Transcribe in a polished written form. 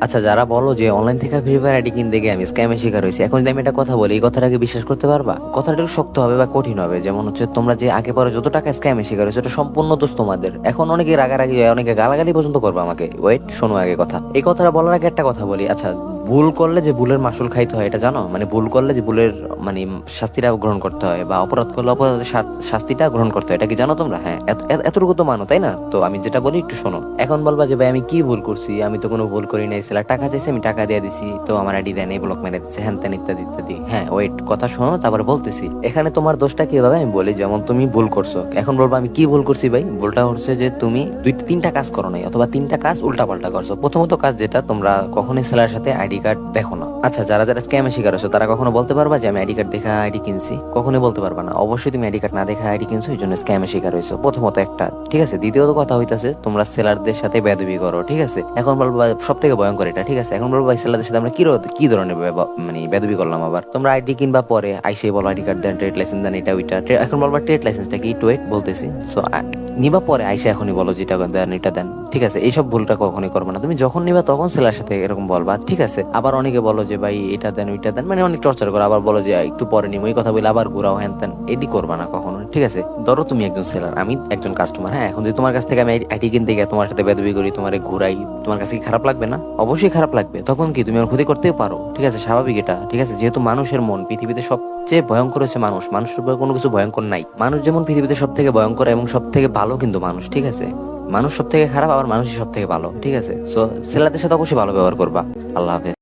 আচ্ছা, যারা বলো যে অনলাইন থেকে ফ্রি ফায়ার আইডি কিনতে গিয়ে আমি স্ক্যামের শিকার হয়েছি, এখন যদি আমি একটা কথা বলি, এই কথাটাকে বিশ্বাস করতে পারবা? কথাটা একটু শক্ত হবে বা কঠিন হবে। যেমন হচ্ছে, তোমরা যে আগে পরে যত টাকা স্ক্যামের শিকার হয়েছে ওটা সম্পূর্ণ দোষ তোমাদের। এখন অনেকে রাগারাগি হয়, অনেকে গালাগালি পর্যন্ত করবে আমাকে। ওয়েট, শোনো আগে কথা। এই কথাটা বলার আগে একটা কথা বলি। আচ্ছা, ভুল করলে যে ভুলের মাসুল খাইতে হয় এটা জানো? মানে ভুল করলে যে ভুলের মানে শাস্তিটা গ্রহণ করতে হয়, বা অপরাধ করলে অপরাধের শাস্তিটা গ্রহণ করতে হয়, এটা কি জানো তোমরা? হ্যাঁ, এতটুকু তো মানো, তাই না? তো আমি যেটা বলি একটু শোনো। এখন বলবা যে ভাই আমি কি ভুল করছি? আমি তো কোনো ভুল করি নাই, ছেলে টাকা চাইছে আমি টাকা দিয়ে দিছি, তো আমার আইডি দেন, এই ব্লক মেরে দিচ্ছে, হ্যান ত্যান ইত্যাদি ইত্যাদি। হ্যাঁ, ওয়েট, কথা শোনো তারপরে বলতেছি। এখানে তোমার দোষটা কি হবে আমি বলি। যেমন তুমি ভুল করছো, এখন বলবো আমি কি ভুল করছি ভাই? ভুলটা হচ্ছে যে তুমি তিনটা কাজ করো নাই, অথবা তিনটা কাজ উল্টা পাল্টা করছো। প্রথমত কাজ যেটা, তোমরা কখনোই সেলার সাথে আইডি কার্ড দেখো না। আচ্ছা, যারা যারা স্ক্যামে শিকার হচ্ছে তারা কখনো বলতে পারবা যে আমি আইডি কার্ড দেখা আইডি কিনছি? কখনোই বলতে পারবা না। অবশ্যই তুমি আইডি কার্ড না দেখা আইডি কিনছো, এই জন্য স্ক্যামে শিকার হয়েছো। প্রথমত একটা, ঠিক আছে? দ্বিতীয়ত কথা হইতাছে তোমরা সেলারদের সাথে বেয়াদবি করো, ঠিক আছে? এখন বলবো সব থেকে ভয়ঙ্কর এটা, ঠিক আছে? এখন বলবো ভাই সেলারদের সাথে আমরা কি ধরনের মানে বেয়াদবি করলাম? আবার তোমরা আইডি কিনবা পরে আইসে বলো আইডি কার্ড দেন, ট্রেড লাইসেন্স দেন, এটা ওইটা। এখন বলবা ট্রেড লাইসেন্সটা কি? একটু ওয়েট, বলতেছি। সো নিবা পরে আইসে এখনই বলো যেটা দেন এটা দেন, ঠিক আছে? এইসব ভুলটা কখনোই করবে না। তুমি যখন নিবা তখন সেলার সাথে এরকম বলবা, ঠিক আছে? আবার অনেকে বলো যে ভাই এটা দেন ওইটা দেন, মানে অনেক টর্চার করো। আবার বলো যে একটু পরে নিবো, এই কথা বলে আবার ঘুরাও, হ্যান তেন। এটি করবা না কখনো, ঠিক আছে? ধরো তুমি একজন সেলার, আমি একজন কাস্টমার। হ্যাঁ, এখন যদি তোমার কাছ থেকে আমি আইডি কিনতে গিয়ে তোমার সাথে বেদবি করি, তোমার ঘুরাই, তোমার কাছে কি খারাপ লাগবে না? অবশ্যই খারাপ লাগবে। তখন কি তুমি আমার ক্ষতি করতেও পারো, ঠিক আছে? স্বাভাবিক এটা, ঠিক আছে? যেহেতু মানুষের মন পৃথিবীতে সবচেয়ে ভয়ঙ্কর হচ্ছে মানুষ। মানুষের উপরে কোনো কিছু ভয়ঙ্কর নাই। মানুষ যেমন পৃথিবীতে সব থেকে ভয়ঙ্কর এবং সব থেকে ভালো কিন্তু মানুষ, ঠিক আছে? মানুষ সব থেকে খারাপ, আবার মানুষই সব থেকে ভালো, ঠিক আছে? সো সেলারদের সাথে অবশ্যই ভালো ব্যবহার করবা। আল্লাহ হাফেজ।